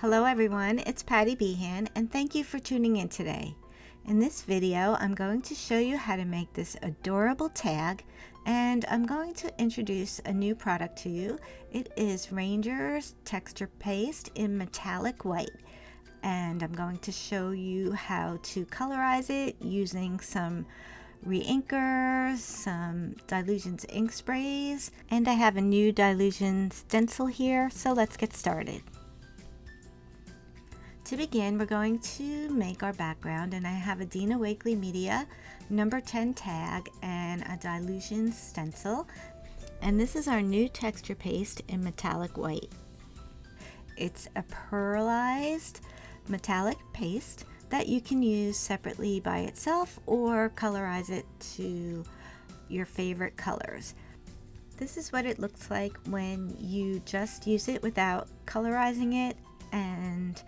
Hello everyone, it's Patty Behan and thank you for tuning in today. In this video, I'm going to show you how to make this adorable tag, and I'm going to introduce a new product to you. It is Ranger's texture paste in metallic white, and I'm going to show you how to colorize it using some re-inkers, some Dylusions ink sprays, and I have a new Dylusions stencil here, so let's get started. To begin, we're going to make our background, and I have a Dina Wakley Media number 10 tag and a Dylusions stencil, and this is our new texture paste in metallic white. It's a pearlized metallic paste that you can use separately by itself or colorize it to your favorite colors. This is what it looks like when you just use it without colorizing it, and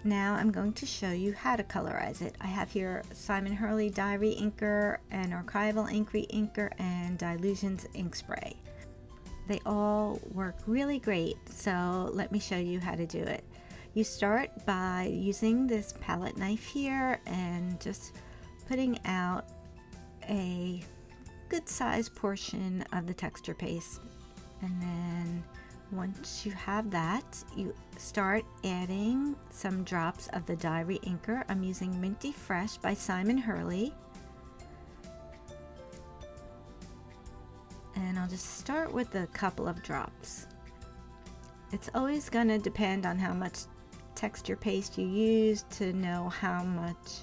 now I'm going to show you how to colorize it. I have here Simon Hurley dye re-inker, an archival ink re-inker, and Dylusions ink spray. They all work really great, so let me show you how to do it. You start by using this palette knife here and just putting out a good size portion of the texture paste, and then once you have that, you start adding some drops of the dye re-inker. I'm using Minty Fresh by Simon Hurley, and I'll just start with a couple of drops. It's always going to depend on how much texture paste you use to know how much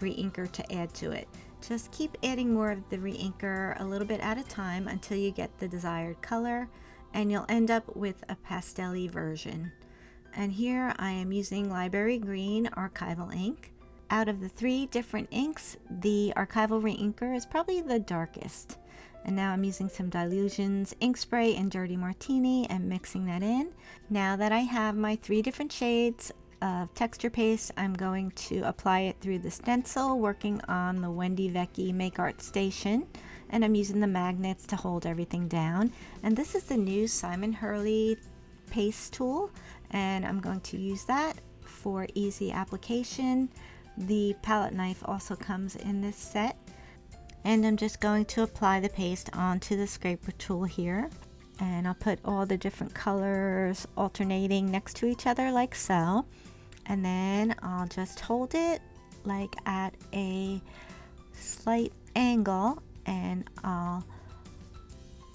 re-inker to add to it. Just keep adding more of the re-inker a little bit at a time until you get the desired color, and you'll end up with a pastel-y version. And here I am using Library Green archival ink. Out of the 3 different inks, the archival re-inker is probably the darkest. And now I'm using some Dylusions ink spray in Dirty Martini and mixing that in. Now that I have my 3 different shades of texture paste, I'm going to apply it through the stencil, working on the Wendy Vecchi Make Art Station. And I'm using the magnets to hold everything down. And this is the new Simon Hurley paste tool, and I'm going to use that for easy application. The palette knife also comes in this set, and I'm just going to apply the paste onto the scraper tool here, and I'll put all the different colors alternating next to each other like so, and then I'll just hold it like at a slight angle, and I'll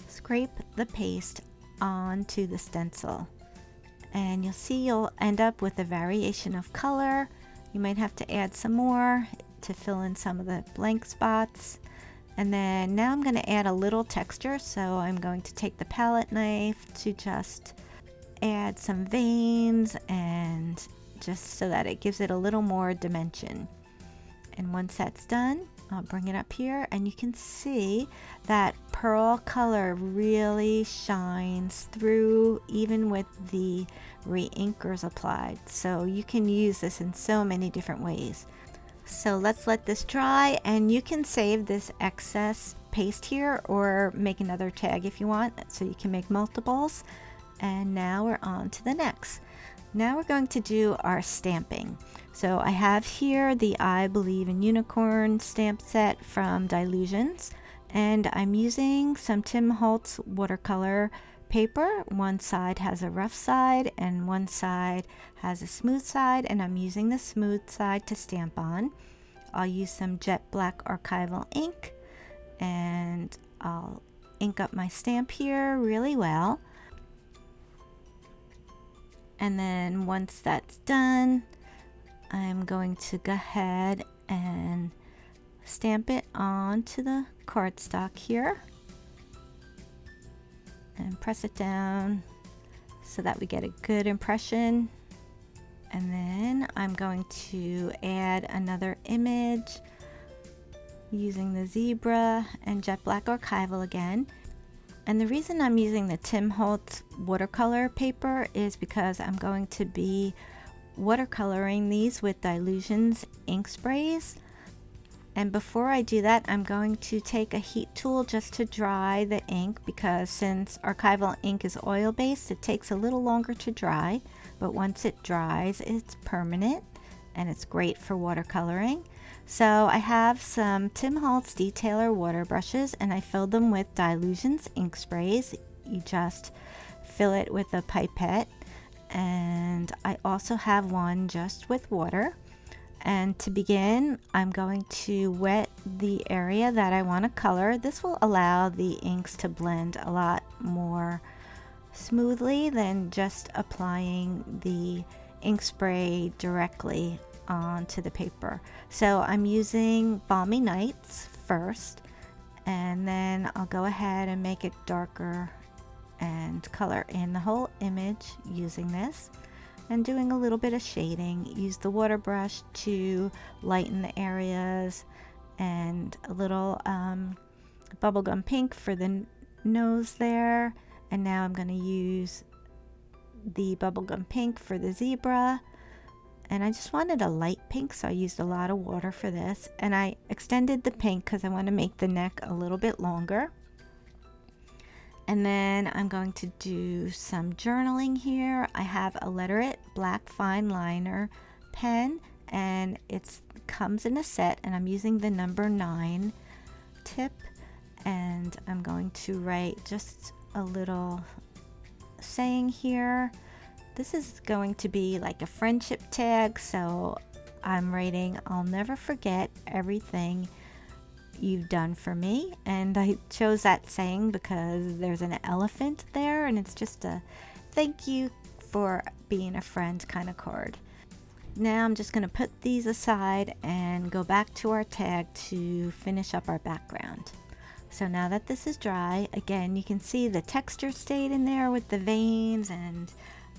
scrape the paste onto the stencil, and you'll see you'll end up with a variation of color. You might have to add some more to fill in some of the blank spots. And then now I'm going to add a little texture, so I'm going to take the palette knife to just add some veins, and just so that it gives it a little more dimension. And once that's done, I'll bring it up here, and you can see that pearl color really shines through even with the re-inkers applied. So you can use this in so many different ways. So let's let this dry, and you can save this excess paste here or make another tag if you want, so you can make multiples. And now we're on to the next. Now we're going to do our stamping. So I have here the I Believe in Unicorn stamp set from Dylusions, and I'm using some Tim Holtz watercolor paper. One side has a rough side and one side has a smooth side, and I'm using the smooth side to stamp on. I'll use some jet black archival ink, and I'll ink up my stamp here really well. And then once that's done, I'm going to go ahead and stamp it onto the cardstock here and press it down so that we get a good impression. And then I'm going to add another image using the zebra and jet black archival again. And the reason I'm using the Tim Holtz watercolor paper is because I'm going to be watercoloring these with Dylusions ink sprays. And before I do that, I'm going to take a heat tool just to dry the ink, because since archival ink is oil based, it takes a little longer to dry. but once it dries, it's permanent and it's great for watercoloring. So I have some Tim Holtz Detailer water brushes, and I filled them with Dylusions ink sprays. You just fill it with a pipette, and I also have one just with water. And to begin, I'm going to wet the area that I want to color. This will allow the inks to blend a lot more smoothly than just applying the ink spray directly onto the paper. So I'm using Balmy Nights first, and then I'll go ahead and make it darker and color in the whole image using this. And doing a little bit of shading. Use the water brush to lighten the areas, and a little bubblegum pink for the nose there. And now I'm going to use the bubblegum pink for the zebra. And I just wanted a light pink, so I used a lot of water for this. And I extended the pink because I want to make the neck a little bit longer. And then I'm going to do some journaling here. I have a Letter It black fine liner pen, and it comes in a set, and I'm using the number 9 tip, and I'm going to write just a little saying here. This is going to be like a friendship tag, so I'm writing, "I'll never forget everything you've done for me." And I chose that saying because there's an elephant there, and it's just a thank you for being a friend kind of card. Now I'm just going to put these aside and go back to our tag to finish up our background. So now that this is dry, again, you can see the texture stayed in there with the veins, and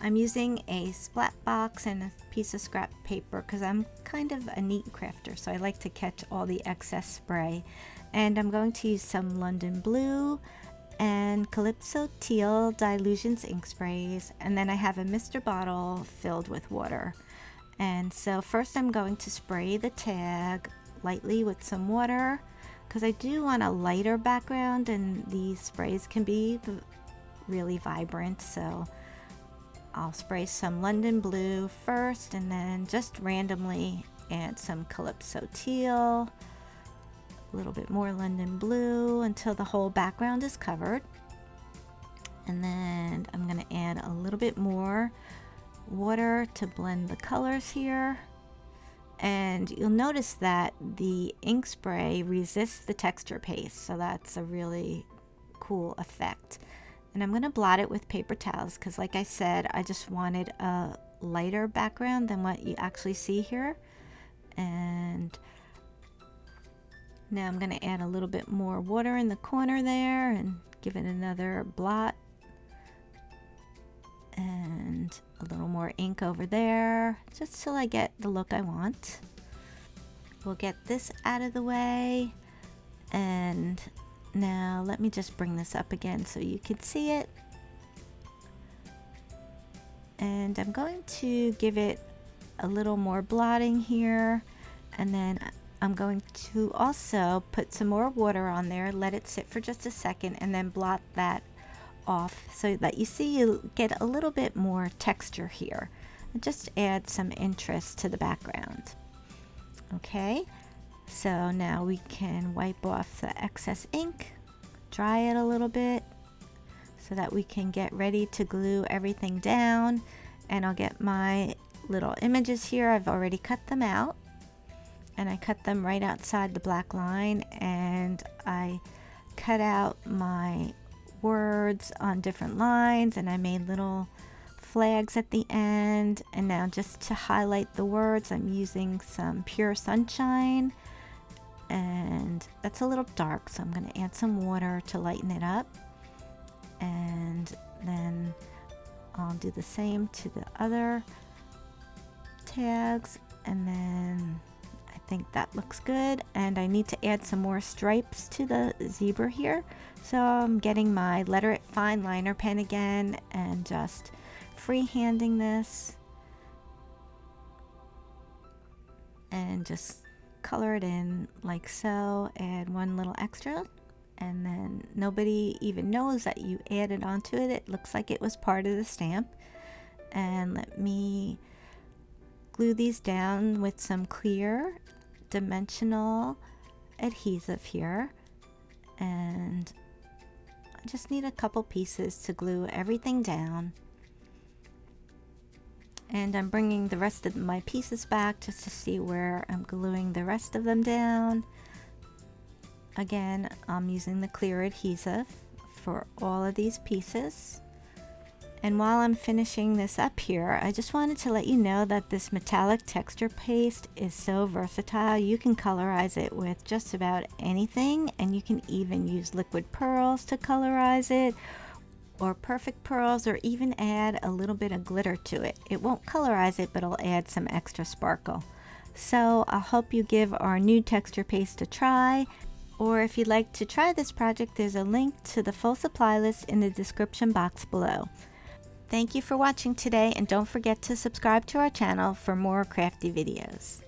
I'm using a splat box and a piece of scrap paper because I'm kind of a neat crafter, so I like to catch all the excess spray. And I'm going to use some London Blue and Calypso Teal Dylusions ink sprays, and then I have a mister bottle filled with water. And so first I'm going to spray the tag lightly with some water because I do want a lighter background, and these sprays can be really vibrant, so I'll spray some London Blue first, and then just randomly add some Calypso Teal, a little bit more London Blue until the whole background is covered. And then I'm going to add a little bit more water to blend the colors here. And you'll notice that the ink spray resists the texture paste, so that's a really cool effect. And I'm going to blot it with paper towels because, like I said, I just wanted a lighter background than what you actually see here. And now I'm going to add a little bit more water in the corner there and give it another blot. And a little more ink over there, just till I get the look I want. We'll get this out of the way, and now let me just bring this up again so you can see it. And I'm going to give it a little more blotting here, and then I'm going to also put some more water on there, let it sit for just a second, and then blot that off so that you see you get a little bit more texture here. And just add some interest to the background. Okay, so now we can wipe off the excess ink, dry it a little bit so that we can get ready to glue everything down. And I'll get my little images here. I've already cut them out, and I cut them right outside the black line, and I cut out my words on different lines, and I made little flags at the end. And now just to highlight the words, I'm using some Pure Sunshine, and that's a little dark, so I'm going to add some water to lighten it up. And then I'll do the same to the other tags, and then I think that looks good. And I need to add some more stripes to the zebra here, so I'm getting my Letter It fine liner pen again and just freehanding this and just color it in like so. Add one little extra, and then nobody even knows that you added onto it. It looks like it was part of the stamp. And let me glue these down with some clear dimensional adhesive here. And I just need a couple pieces to glue everything down. And I'm bringing the rest of my pieces back just to see where I'm gluing the rest of them down. Again, I'm using the clear adhesive for all of these pieces. And while I'm finishing this up here, I just wanted to let you know that this metallic texture paste is so versatile. You can colorize it with just about anything, and you can even use liquid pearls to colorize it, or perfect pearls, or even add a little bit of glitter to it. It won't colorize it, but it'll add some extra sparkle. So I hope you give our new texture paste a try. Or if you'd like to try this project, there's a link to the full supply list in the description box below. Thank you for watching today, and don't forget to subscribe to our channel for more crafty videos.